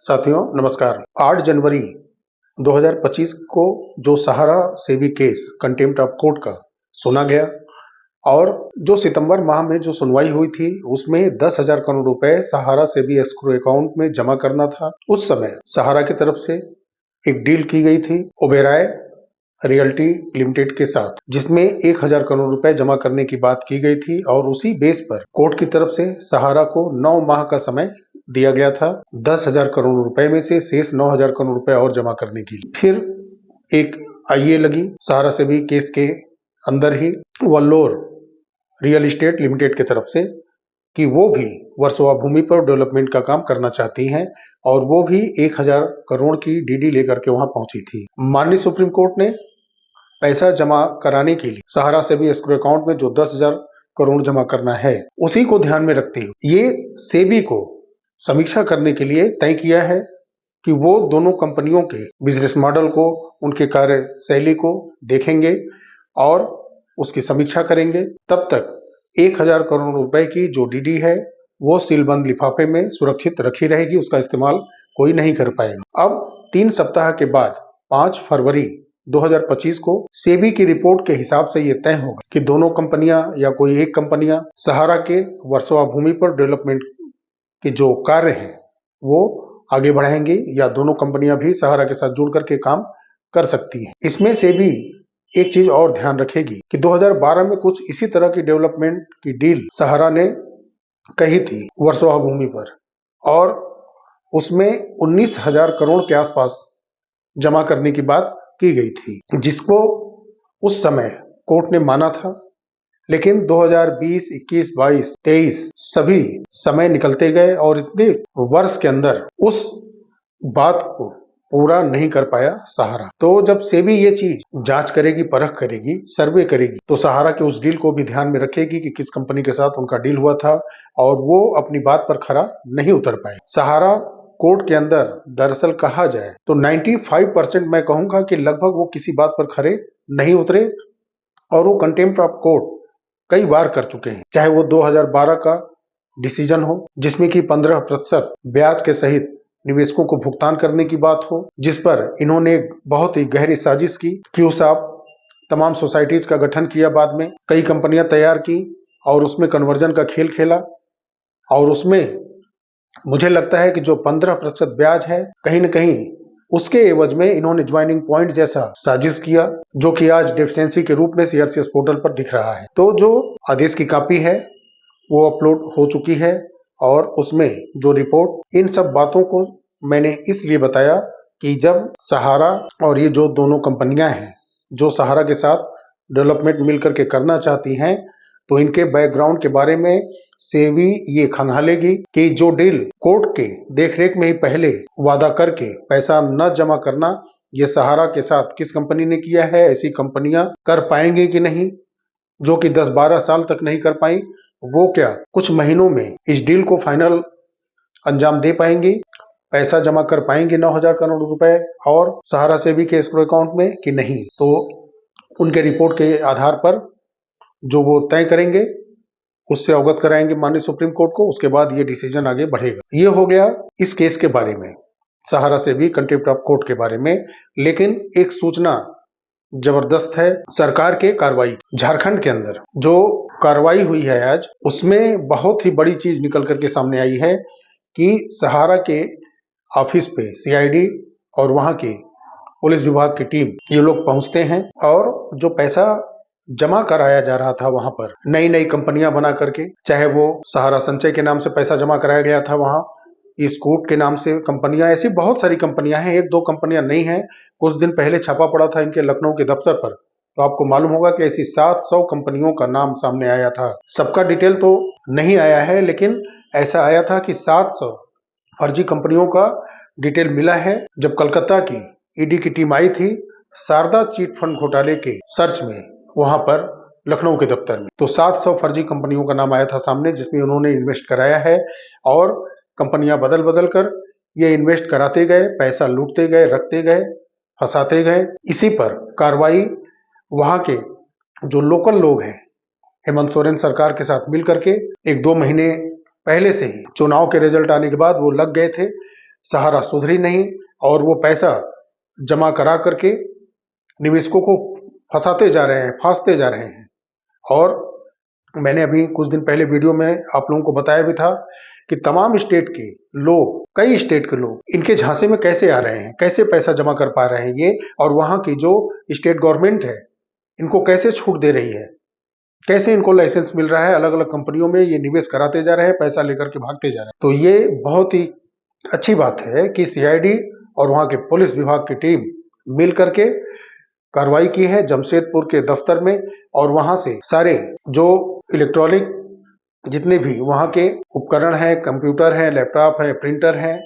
साथियों नमस्कार। 8 जनवरी 2025 को जो Sahara SEBI case contempt of court का सुना गया और जो सितंबर माह में जो सुनवाई हुई थी उसमें 10,000 करोड़ रुपए सहारा सेबी एस्क्रो अकाउंट में जमा करना था। उस समय सहारा की तरफ से एक डील की गई थी ओबेरॉय रियल्टी लिमिटेड के साथ, जिसमें 1,000 करोड़ रुपए जमा करने की बात की गई थी और उसी बेस पर कोर्ट की तरफ से सहारा को 9 माह का समय दिया गया था 10,000 करोड़ रुपए में से शेष 9,000 करोड़ रुपए और जमा करने के लिए। फिर एक आईए लगी सहारा सेबी केस के अंदर ही वल्लोर रियल एस्टेट लिमिटेड की तरफ से कि वो भी वर्सोवा भूमि पर डेवलपमेंट का काम करना चाहती हैं और वो भी 1,000 करोड़ की डीडी लेकर के वहां पहुंची थी। माननीय सुप्रीम कोर्ट ने पैसा जमा कराने के लिए सहारा सेबी एस्क्रो अकाउंट में जो 10,000 करोड़ जमा करना है उसी को ध्यान में रखते हुए ये सेबी को समीक्षा करने के लिए तय किया है कि वो दोनों कंपनियों के बिजनेस मॉडल को, उनके कार्यशैली को देखेंगे और उसकी समीक्षा करेंगे। तब तक 1,000 करोड़ रुपए की जो डीडी है वो सीलबंद लिफाफे में सुरक्षित रखी रहेगी, उसका इस्तेमाल कोई नहीं कर पाएगा। अब 3 सप्ताह के बाद 5 फरवरी 2025 को सेबी की रिपोर्ट के हिसाब से ये तय होगा कि दोनों कंपनियां या कोई एक कंपनियां सहारा के वर्सोवा भूमि पर डेवलपमेंट के जो कार्य हैं वो आगे बढ़ाएंगे या दोनों कंपनियां भी सहारा के साथ जुड़ करके काम कर सकती हैं। इसमें से भी एक चीज और ध्यान रखेगी कि 2012 में कुछ इसी तरह की डेवलपमेंट की डील सहारा ने कही थी वर्सोवा भूमि पर और उसमें 19,000 करोड़ के आसपास जमा करने की बात की गई थी, जिसको उस समय कोर्ट ने माना था। लेकिन 2020, 21, 22, 23 सभी समय निकलते गए और इतने वर्ष के अंदर उस बात को पूरा नहीं कर पाया सहारा। तो जब सेबी ये चीज जांच करेगी, परख करेगी, सर्वे करेगी तो सहारा के उस डील को भी ध्यान में रखेगी कि किस कंपनी के साथ उनका डील हुआ था और वो अपनी बात पर खरा नहीं उतर पाए। सहारा कोर्ट के अंदर दरअसल कहा जाए तो 95% मैं कहूंगा कि लगभग वो किसी बात पर खरे नहीं उतरे और वो कंटेम्प्ट ऑफ कोर्ट कई बार कर चुके हैं। चाहे वो 2012 का डिसीजन हो जिसमें कि 15% ब्याज के सहित निवेशकों को भुगतान करने की बात हो, जिस पर इन्होंने बहुत ही गहरी साजिश की, क्यूसाप तमाम सोसाइटीज का गठन किया, बाद में कई कंपनियां तैयार की और उसमें कन्वर्जन का खेल खेला और उसमें मुझे लगता है कि जो 15% ब्याज है कहीं न कहीं उसके एवज में इन्होंने ज्वाइनिंग पॉइंट जैसा साजिश किया, जो कि आज डेफिशिएंसी के रूप में सीआरसीएस पोर्टल पर दिख रहा है। तो जो आदेश की कॉपी है वो अपलोड हो चुकी है और उसमें जो रिपोर्ट, इन सब बातों को मैंने इसलिए बताया कि जब सहारा और ये जो दोनों कंपनियां हैं जो सहारा के साथ डेवलपमेंट मिलकर के करना चाहती हैं तो इनके बैकग्राउंड के बारे में सेबी ये खंगालेगी कि जो डील कोर्ट के देखरेख में ही पहले वादा करके पैसा न जमा करना ये सहारा के साथ किस कंपनी ने किया है, ऐसी कंपनियां कर पाएंगे कि नहीं, जो कि 10-12 साल तक नहीं कर पाई, वो क्या कुछ महीनों में इस डील को फाइनल अंजाम दे पाएंगी, पैसा जमा कर पाएंगे 9,000 करोड़ रुपए और सहारा सेबी के एस्क्रो अकाउंट में कि नहीं। तो उनके रिपोर्ट के आधार पर जो वो तय करेंगे उससे अवगत कराएंगे माननीय सुप्रीम कोर्ट को, उसके बाद ये डिसीजन आगे बढ़ेगा। ये हो गया इस केस के बारे में, सहारा सेबी कंटेम्प्ट ऑफ कोर्ट के बारे में। लेकिन एक सूचना जबरदस्त है सरकार के कार्रवाई, झारखंड के अंदर जो कार्रवाई हुई है आज, उसमें बहुत ही बड़ी चीज निकल करके सामने आई है कि सहारा के ऑफिस पे सीआईडी और वहां की पुलिस विभाग की टीम ये लोग पहुंचते हैं और जो पैसा जमा कराया जा रहा था वहां पर नई नई कंपनियां बना करके, चाहे वो सहारा संचय के नाम से पैसा जमा कराया गया था, वहां स्कूट के नाम से कंपनियां, ऐसी बहुत सारी कंपनियां हैं, 1-2 कंपनियां नहीं हैं। कुछ दिन पहले छापा पड़ा था इनके लखनऊ के दफ्तर पर, तो आपको मालूम होगा कि ऐसी 700 कंपनियों का नाम सामने आया था। सबका डिटेल तो नहीं आया है लेकिन ऐसा आया था कि 700 फर्जी कंपनियों का डिटेल मिला है। जब कलकत्ता की ईडी की टीम आई थी शारदा चिट फंड घोटाले के सर्च में वहां पर लखनऊ के दफ्तर में, तो 700 फर्जी कंपनियों का नाम आया था सामने जिसमें उन्होंने इन्वेस्ट कराया है और कंपनियां बदल बदल कर ये इन्वेस्ट कराते गए, पैसा लूटते गए, रखते गए, फंसाते गए। इसी पर कार्रवाई वहां के जो लोकल लोग हैं हेमंत सोरेन सरकार के साथ मिल करके 1-2 महीने पहले से ही चुनाव के रिजल्ट आने के बाद वो लग गए थे सहारा सुधरी नहीं और वो पैसा जमा करा करके निवेशकों को फंसाते जा रहे हैं, फांसते जा रहे हैं। और मैंने अभी कुछ दिन पहले वीडियो में आप लोगों को बताया भी था कि तमाम स्टेट के लोग, कई स्टेट के लोग इनके झांसे में कैसे आ रहे हैं, कैसे पैसा जमा कर पा रहे हैं ये, और वहां की जो स्टेट गवर्नमेंट है इनको कैसे छूट दे रही है, कैसे इनको लाइसेंस मिल रहा है, अलग अलग कंपनियों में ये निवेश कराते जा रहे हैं, पैसा लेकर के भागते जा रहे हैं। तो ये बहुत ही अच्छी बात है कि सीआईडी और वहां के पुलिस विभाग की टीम मिल करके कार्रवाई की है जमशेदपुर के दफ्तर में, और वहां से सारे जो इलेक्ट्रॉनिक जितने भी वहां के उपकरण हैं, कंप्यूटर हैं, लैपटॉप है, प्रिंटर हैं,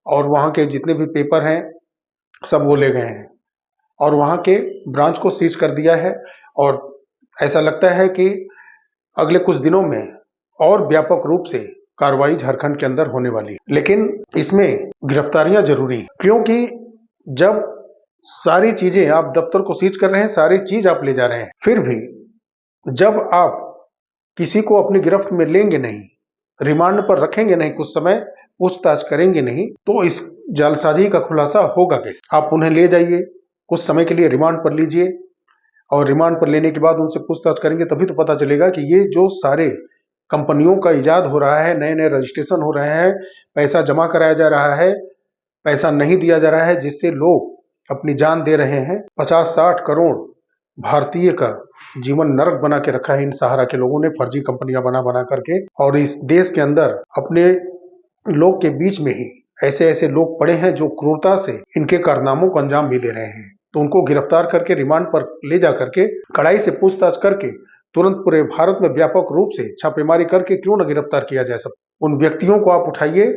और वहां के जितने भी पेपर हैं सब वो ले गए हैं और वहां के ब्रांच को सीज कर दिया है। और ऐसा लगता है कि अगले कुछ दिनों में और व्यापक रूप से कार्रवाई झारखंड के अंदर होने वाली है। लेकिन इसमें गिरफ्तारियां जरूरी है, क्योंकि जब सारी चीजें आप दफ्तर को सीज कर रहे हैं, सारी चीज आप ले जा रहे हैं, फिर भी जब आप किसी को अपनी गिरफ्त में लेंगे नहीं, रिमांड पर रखेंगे नहीं, कुछ समय पूछताछ करेंगे नहीं, तो इस जालसाजी का खुलासा होगा कैसे। आप उन्हें ले जाइए, कुछ समय के लिए रिमांड पर लीजिए, और रिमांड पर लेने के बाद उनसे पूछताछ करेंगे, तभी तो पता चलेगा कि ये जो सारे कंपनियों का इजाद हो रहा है, नए नए रजिस्ट्रेशन हो रहे हैं, पैसा जमा कराया जा रहा है, पैसा नहीं दिया जा रहा है, जिससे लोग अपनी जान दे रहे हैं। 50-60 करोड़ भारतीय का जीवन नरक बना के रखा है इन सहारा के लोगों ने, फर्जी कंपनियां बना बना करके। और इस देश के अंदर अपने लोग के बीच में ही ऐसे ऐसे लोग पड़े हैं जो क्रूरता से इनके कारनामों को अंजाम भी दे रहे हैं। तो उनको गिरफ्तार करके रिमांड पर ले जा करके कड़ाई से पूछताछ करके तुरंत पूरे भारत में व्यापक रूप से छापेमारी करके क्यों न गिरफ्तार किया जाए। सब उन व्यक्तियों को आप उठाइए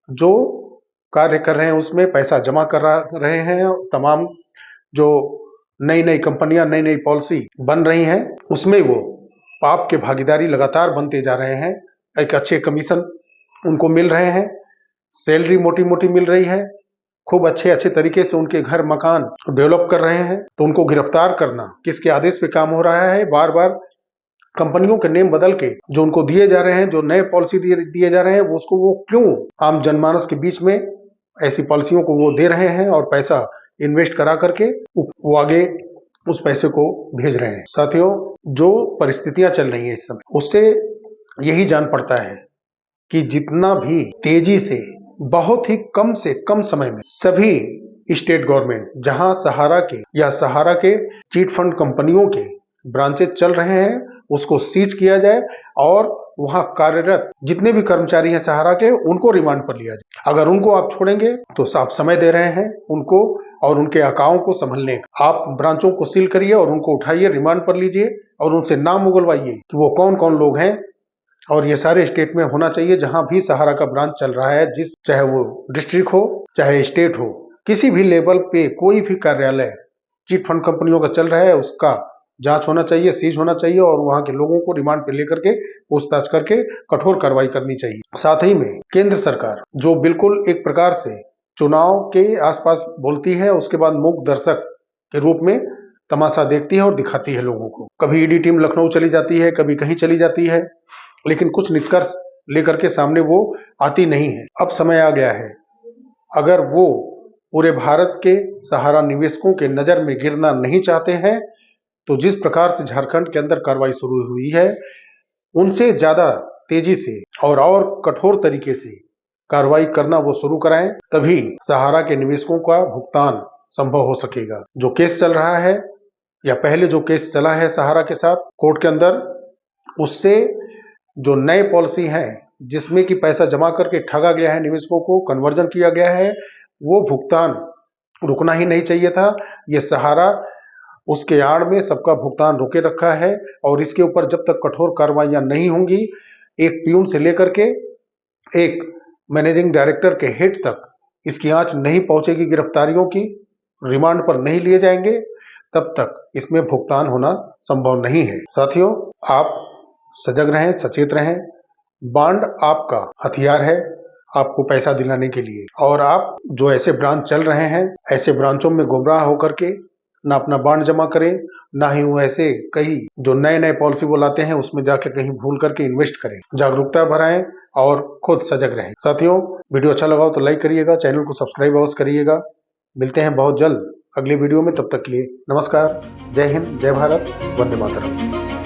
जो कार्य कर रहे हैं, उसमें पैसा जमा कर रहे हैं, तमाम जो नई नई कंपनियां, नई नई पॉलिसी बन रही हैं, उसमें वो पाप के भागीदारी लगातार बनते जा रहे हैं। एक अच्छे कमीशन उनको मिल रहे हैं, सैलरी मोटी मोटी मिल रही है, खूब अच्छे तरीके से उनके घर मकान डेवलप कर रहे हैं। तो उनको गिरफ्तार करना किसके आदेश पे काम हो रहा है? बार बार कंपनियों के नेम बदल के जो उनको दिए जा रहे हैं, जो नए पॉलिसी दिए जा रहे हैं, वो उसको वो क्यों आम जनमानस के बीच में ऐसी पॉलिसियों को वो दे रहे हैं और पैसा इन्वेस्ट करा करके वो आगे उस पैसे को भेज रहे हैं। साथियों, जो परिस्थितियां चल रही हैं इस समय, उससे यही जान पड़ता है कि जितना भी तेजी से, बहुत ही कम से कम समय में सभी स्टेट गवर्नमेंट जहां सहारा के या सहारा के चीट फंड कंपनियों के ब्रांचेस चल रहे हैं, उसको सीज किया जाए और वहां कार्यरत जितने भी कर्मचारी हैं सहारा के, उनको रिमांड पर लिया जाए। अगर उनको आप छोड़ेंगे तो आप समय दे रहे हैं उनको और उनके अकाउं को संभलने का। आप ब्रांचों को सील करिए और उनको उठाइए, रिमांड पर लीजिए और उनसे नाम उगलवाइए कि वो कौन कौन लोग हैं। और ये सारे स्टेट में होना चाहिए जहां भी सहारा का ब्रांच चल रहा है, जिस चाहे वो डिस्ट्रिक्ट हो चाहे स्टेट हो, किसी भी लेवल पे कोई भी कार्यालय चिट फंड कंपनियों का चल रहा है, उसका जांच होना चाहिए, सीज होना चाहिए और वहां के लोगों को रिमांड पे लेकर के पूछताछ करके कठोर कार्रवाई करनी चाहिए। साथ ही में केंद्र सरकार जो बिल्कुल एक प्रकार से चुनाव के आसपास बोलती है, उसके बाद मूक दर्शक के रूप में तमाशा देखती है और दिखाती है लोगों को। कभी ईडी टीम लखनऊ चली जाती है, कभी कहीं चली जाती है, लेकिन कुछ निष्कर्ष लेकर के सामने वो आती नहीं है। अब समय आ गया है, अगर वो पूरे भारत के सहारा निवेशकों के नजर में गिरना नहीं चाहते हैं तो जिस प्रकार से झारखंड के अंदर कार्रवाई शुरू हुई है, उनसे ज्यादा तेजी से और कठोर तरीके से कार्रवाई करना वो शुरू कराएं, तभी सहारा के निवेशकों का भुगतान संभव हो सकेगा। जो केस चल रहा है या पहले जो केस चला है सहारा के साथ कोर्ट के अंदर, उससे जो नए पॉलिसी है जिसमें कि पैसा जमा करके ठगा गया है, निवेशकों को कन्वर्जन किया गया है, वो भुगतान रुकना ही नहीं चाहिए था। ये सहारा उसके आड़ में सबका भुगतान रोके रखा है और इसके ऊपर जब तक कठोर कार्रवाइयां नहीं होंगी, एक प्यून से लेकर के एक मैनेजिंग डायरेक्टर के हेड तक इसकी आंच नहीं पहुंचेगी, गिरफ्तारियों की, रिमांड पर नहीं लिए जाएंगे, तब तक इसमें भुगतान होना संभव नहीं है। साथियों, आप सजग रहें, सचेत रहें। बॉन्ड आपका हथियार है आपको पैसा दिलाने के लिए, और आप जो ऐसे ब्रांच चल रहे हैं, ऐसे ब्रांचों में गुमराह होकर के ना अपना बॉन्ड जमा करें, ना ही वो ऐसे कई जो नए नए पॉलिसी वो लाते हैं उसमें जाके कहीं भूल करके इन्वेस्ट करें। जागरूकता बढ़ाएं और खुद सजग रहें। साथियों, वीडियो अच्छा लगा हो तो लाइक करिएगा, चैनल को सब्सक्राइब अवश्य करिएगा। मिलते हैं बहुत जल्द अगले वीडियो में, तब तक के लिए नमस्कार, जय हिंद, जय भारत, वंदे मातरम।